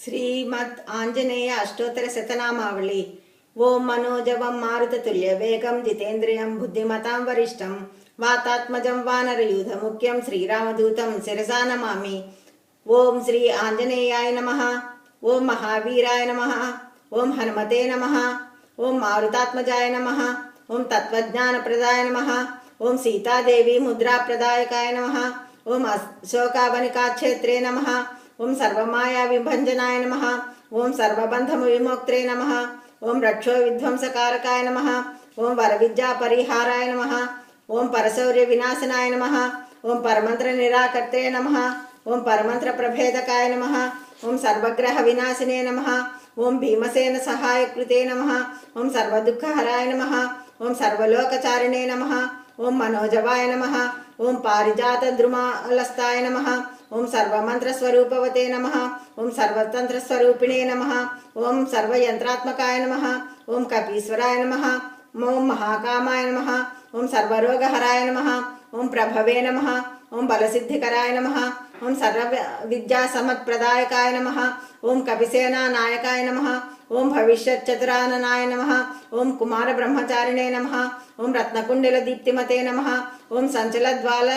श्रीमद् आंजनेय अष्टोत्तर शतनामावली। ओं मनोजवं मारुततुल्य वेगं जितेन्द्रियं बुद्धिमतां वरिष्ठं वातात्मजं वानरयूथमुख्यं श्रीरामदूतं शिरसा नमामि। ओं श्री आंजनेयाय नमः। ओं महावीराय नमः। ओं हनुमते नमः। ओं मारुतात्मजाय नमः। ओं तत्त्वज्ञानप्रदाय नमः। ओं सीतादेवी मुद्राप्रदायकाय नमः। ओं अशोकावनिकाक्षेत्रे नमः। ओं सर्वमाया विभंजनाय नमः। ओं सर्वबंधविमोक्त्रे नमः। ओं रक्षो विध्वंसकारकाय नमः। ओं वरविद्या परिहाराय नमः। ओं परशौर्य विनाशनाय नमः। ओं परमंत्र निराकर्त्रे नमः। ओं परमंत्र प्रभेदकाय नमः। ओं सर्वग्रह विनाशिने नमः। ओं भीमसेन सहायकृते नमः। ओं सर्वदुःखहराय नमः। ओं सर्वलोकचारिणे नमः। ओं मनोजवाय नमः। ओं पारिजात द्रुमालस्ताय नमः। ओं सर्वमंत्रस्वरूपवते नमः। ओं सर्वतंत्रस्वरूपिणे नमः। ओं सर्वयंत्रात्मकाय नमः। ओं कपीश्वराय नमः। ओं महाकामाय नमः। ओं सर्वरोगहराय नमः। ओं प्रभवे नमः। ओं बलसिद्धिकराय नमः। ओं सर्वविद्यासमत्प्रदायकाय नमः। ओं कपिसेना नायकाय नमः। ओं भविष्यच्चतुराननाय नमः। ओं कुमार ब्रह्मचारिणे नमः। ओं रत्नकुंडल दीप्तिमते नमः। ओं संचलद्वाल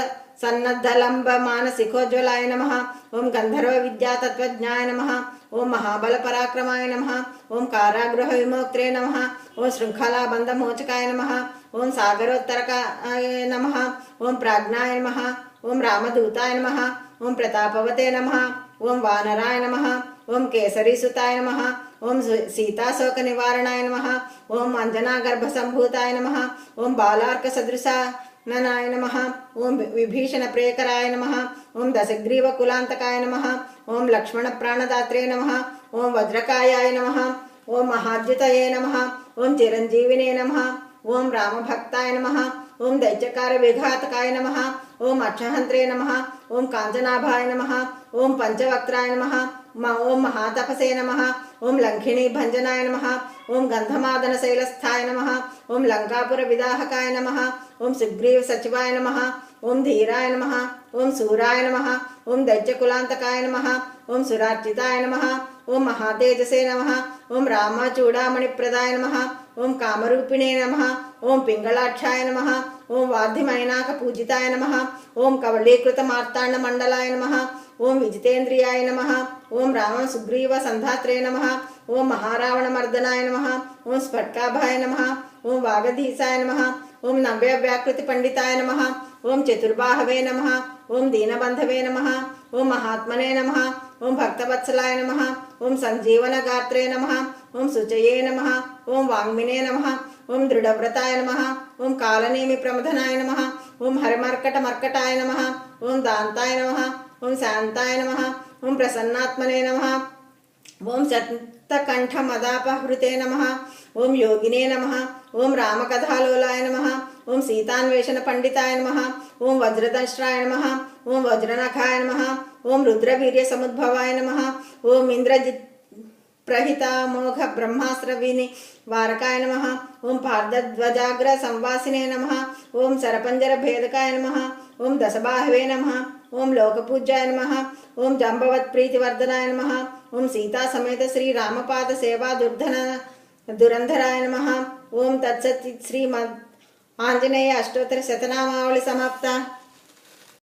सन्नद्धलंब मानसिकोज्वलाय नमः। ओं गंधर्व विद्या तत्वज्ञाय नमः। ओं महाबल पराक्रमाय नमः। ओं कारागृह विमोक्त्रे नमः। ओं श्रृंखला बंध मोचकाय नमः। ओं सागरोत्तरकाय नमः। ओं प्राज्ञाय नमः। ओं रामदूताय नमः। ओं प्रतापवते नमः। ओं वानराय नमः। ओं केसरीसुताय नमः। ओं सीताशोक निवारणाय नमः। ओं अंजना गर्भ संभूताय नमः। ओं बालार्क सदृशा ननाय नमः। ओं विभीषण प्रियकराय नमः। ओं दशग्रीव कुलांतकाय नमः। ओं लक्ष्मण प्राणदात्रे नमः। ओं वज्रकायाय नमः। ओं महाद्युतये नमः। ओं चिरंजीविने नमः। ओं रामभक्ताय नमः। ओं दैत्यकार विघातकाय नमः। ओं अक्षहंत्रे नमः। ओं कांचनाभाय नमः। ओं पंचवक्त्राय नमः। ओं महातपसे नमः। ओं लंकिणी भंजनाय नमः। ओं गंधमादन शैलस्थाय नमः। ओं लंकापुर विदाहकाय नमः। ओं सुग्रीव सचिवाय नमः। ओं धीराय नमः। ओं सूराय नमः। ओं दैत्यकुलांतकाय नमः। ओं सुरार्चिताय नमः। ओं महातेजसे नमः। ओं रामचूड़ामणिप्रदाय नमः। ओं कामरूपिणे नमः। ओं पिंगलाक्षाय नमः। ओं वाद्यमैनाक पूजिताय नमः। ओं कवलीकृत मार्तांड मंडलाय नमः। ओं विजितेन्द्रियाय नमः। ओं राम सुग्रीव संधात्रे नमः। ओं महारावण मर्दनाय नमः। ओं स्फटकाभाय नमः। ओं वागधीसाय नमः। ओं नव्य व्याकृति पंडिताय नमः। ओं चतुर्बाहवे नमः। ओं दीनबंधवे नमः। ओं महात्मने नमः। ओं भक्तवत्सलाय नमः। ओं संजीवन गात्रे नमः। ओं शुचये नमः। ओं वांग्मिने नमः। ओं दृढ़व्रताय नमः। ओं कालनेमि प्रमथनाय नमः। ओं हरिमर्कट मर्कटाय नमः। ओं दान्ताय नमः। ओं शांताय नमः। ओं प्रसन्नात्मने नमः। ओं सप्तकंठ मदापहृते नमः। ओं योगिने नमः। ओं रामकथालोलाय नमः। ओं सीतान्वेषण पंडिताय नमः। ओं वज्रदंष्ट्राय नमः। ओं वज्रनखाय नमः। ओं रुद्रवीर्य समुद्भवाय नमः। ओं इंद्रजित् प्रहिता मोघ ब्रह्मास्त्रविनि वारकाय नमः। ओं पार्दध्वजाग्र संवासिने नमः। ओं सरपंजर भेदकाय नमः। ओं दशबाहवे नमः। ओं लोकपूज्याय नमः। ओं जंबवत् प्रीतिवर्धनाय नमः। ओं सीता समेत श्री रामपाद सेवा दुरंधराय नमः। ओं तत्सत्। श्रीमद् आंजनेय अष्टोत्तर शतनामावली समाप्ता।